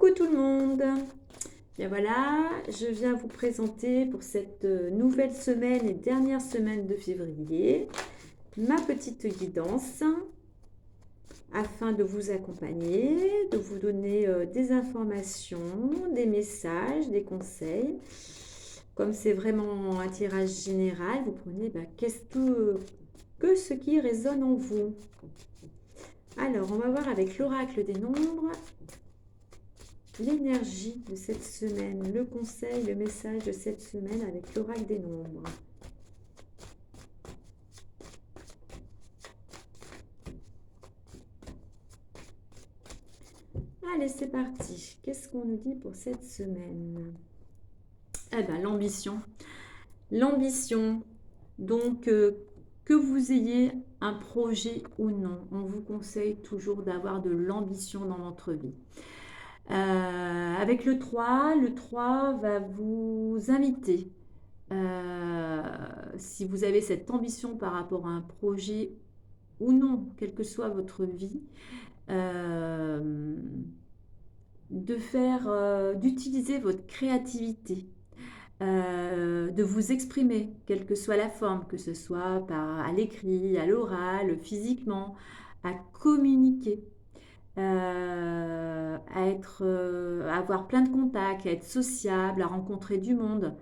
Coucou tout le monde. Bien voilà, je viens vous présenter pour cette nouvelle semaine et dernière semaine de février ma petite guidance afin de vous accompagner, de vous donner des informations, des messages, des conseils. Comme c'est vraiment un tirage général, vous prenez qu'est-ce que ce qui résonne en vous. Alors, on va voir avec l'oracle des nombres l'énergie de cette semaine, le conseil, le message de cette semaine avec l'oracle des nombres. Allez, c'est parti. Qu'est-ce qu'on nous dit pour cette semaine? Eh bien, l'ambition. L'ambition. Donc, que vous ayez un projet ou non, on vous conseille toujours d'avoir de l'ambition dans votre vie. Avec le 3 va vous inviter, si vous avez cette ambition par rapport à un projet ou non, quelle que soit votre vie, d'utiliser votre créativité, de vous exprimer, quelle que soit la forme, que ce soit à l'écrit, à l'oral, physiquement, à communiquer. À avoir plein de contacts, à être sociable, à rencontrer du monde.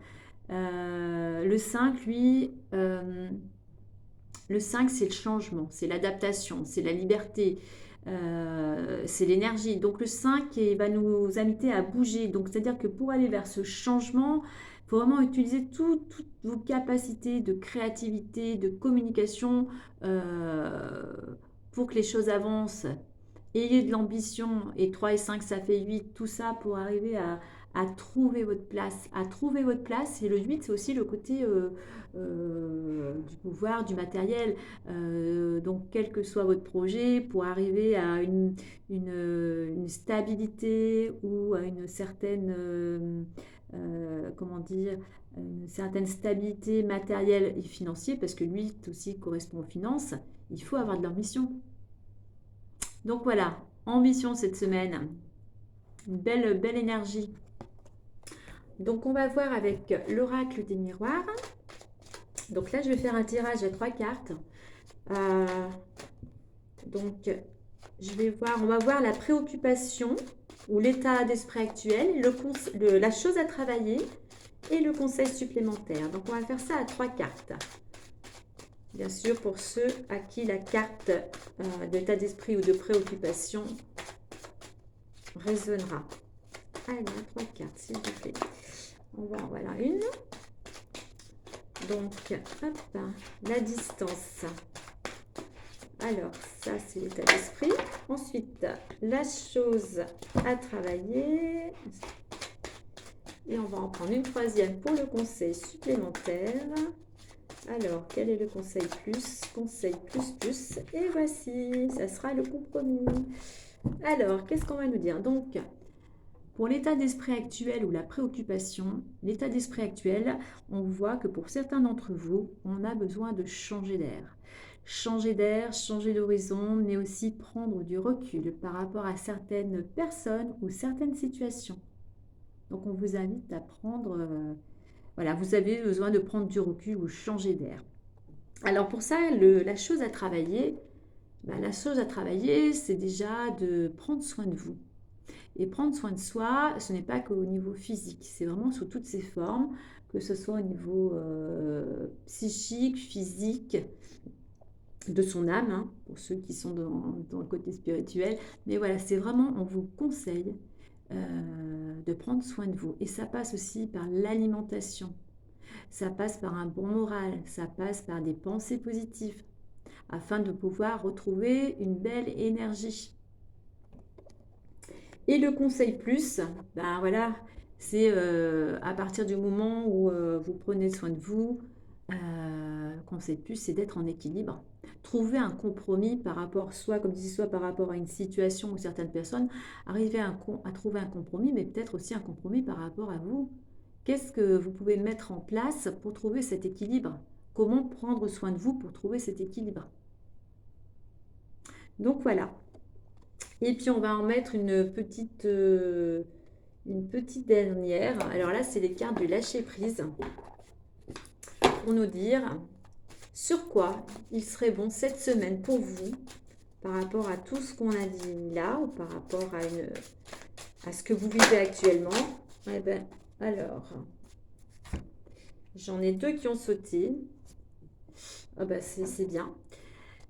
Le 5, lui, le 5, c'est le changement, c'est l'adaptation, c'est la liberté, c'est l'énergie. Donc le 5 va nous inviter à bouger. Donc c'est-à-dire que pour aller vers ce changement, il faut vraiment utiliser toutes vos capacités de créativité, de communication pour que les choses avancent. Ayez de l'ambition, et 3 et 5 ça fait 8, tout ça pour arriver à trouver votre place. À trouver votre place, et le 8 c'est aussi le côté du pouvoir, du matériel. Donc quel que soit votre projet, pour arriver à une stabilité ou à une certaine, comment dire, une certaine stabilité matérielle et financière, parce que lui aussi correspond aux finances, il faut avoir de l'ambition. Donc voilà, ambition cette semaine, une belle énergie. Donc on va voir avec l'oracle des miroirs. Donc là je vais faire un tirage à 3 cartes. Donc je vais voir, on va voir la préoccupation ou l'état d'esprit actuel, la chose à travailler et le conseil supplémentaire. Donc on va faire ça à 3 cartes. Bien sûr, pour ceux à qui la carte d'état d'esprit ou de préoccupation résonnera. Allez, 3 cartes, s'il vous plaît. On va en voilà une. Donc, hop, la distance. Alors, ça, c'est l'état d'esprit. Ensuite, la chose à travailler. Et on va en prendre une troisième pour le conseil supplémentaire. Alors, quel est le conseil plus? Conseil plus. Et voici, ça sera le compromis. Alors, qu'est-ce qu'on va nous dire? Donc, pour l'état d'esprit actuel ou la préoccupation, l'état d'esprit actuel, on voit que pour certains d'entre vous, on a besoin de changer d'air. Changer d'air, changer d'horizon, mais aussi prendre du recul par rapport à certaines personnes ou certaines situations. Donc on vous invite à prendre... voilà, vous avez besoin de prendre du recul ou changer d'air. Alors pour ça, la chose à travailler, c'est déjà de prendre soin de vous. Et prendre soin de soi, ce n'est pas qu'au niveau physique, c'est vraiment sous toutes ses formes, que ce soit au niveau psychique, physique, de son âme, hein, pour ceux qui sont dans le côté spirituel. Mais voilà, c'est vraiment, on vous conseille de prendre soin de vous. Et ça passe aussi par l'alimentation, ça passe par un bon moral, ça passe par des pensées positives, afin de pouvoir retrouver une belle énergie. Et le conseil plus, ben voilà, c'est à partir du moment où vous prenez soin de vous, conseil plus, c'est d'être en équilibre. Trouver un compromis par rapport, soit par rapport à une situation ou certaines personnes, arriver à trouver un compromis, mais peut-être aussi un compromis par rapport à vous. Qu'est-ce que vous pouvez mettre en place pour trouver cet équilibre? Comment prendre soin de vous pour trouver cet équilibre? Donc voilà. Et puis, on va en mettre une petite dernière. Alors là, c'est les cartes du lâcher-prise pour nous dire sur quoi il serait bon cette semaine pour vous par rapport à tout ce qu'on a dit là ou par rapport à ce que vous vivez actuellement. Eh ben, alors, j'en ai deux qui ont sauté. Ah ben, c'est bien.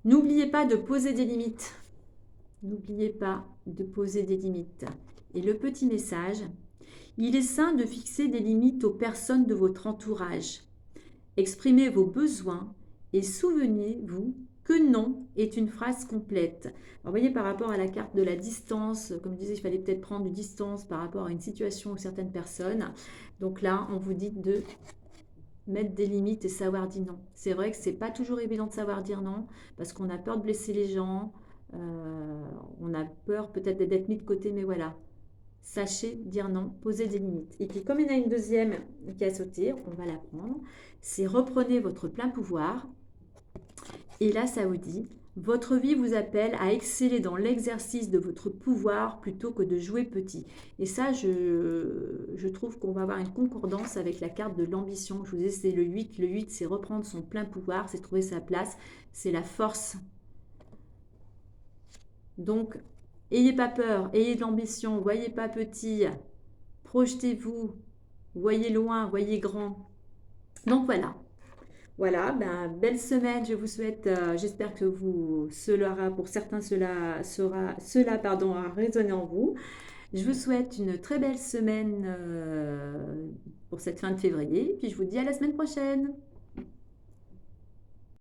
N'oubliez pas de poser des limites. N'oubliez pas de poser des limites. Et le petit message, il est sain de fixer des limites aux personnes de votre entourage. Exprimez vos besoins et souvenez-vous que non est une phrase complète. Alors, vous voyez, par rapport à la carte de la distance, comme je disais, il fallait peut-être prendre une distance par rapport à une situation ou certaines personnes. Donc là, on vous dit de mettre des limites et savoir dire non. C'est vrai que c'est pas toujours évident de savoir dire non parce qu'on a peur de blesser les gens, on a peur peut-être d'être mis de côté, mais voilà. Sachez dire non, posez des limites. Et puis comme il y en a une deuxième qui a sauté, on va la prendre. C'est reprenez votre plein pouvoir. Et là, ça vous dit, votre vie vous appelle à exceller dans l'exercice de votre pouvoir plutôt que de jouer petit. Et ça, je trouve qu'on va avoir une concordance avec la carte de l'ambition. Je vous disais, c'est le 8. Le 8, c'est reprendre son plein pouvoir, c'est trouver sa place, c'est la force. Donc, ayez pas peur, ayez de l'ambition, voyez pas petit, projetez-vous, voyez loin, voyez grand. Donc voilà. Voilà, ben, belle semaine, je vous souhaite, j'espère que pour certains, cela a résonné en vous. Je vous souhaite une très belle semaine pour cette fin de février, puis je vous dis à la semaine prochaine.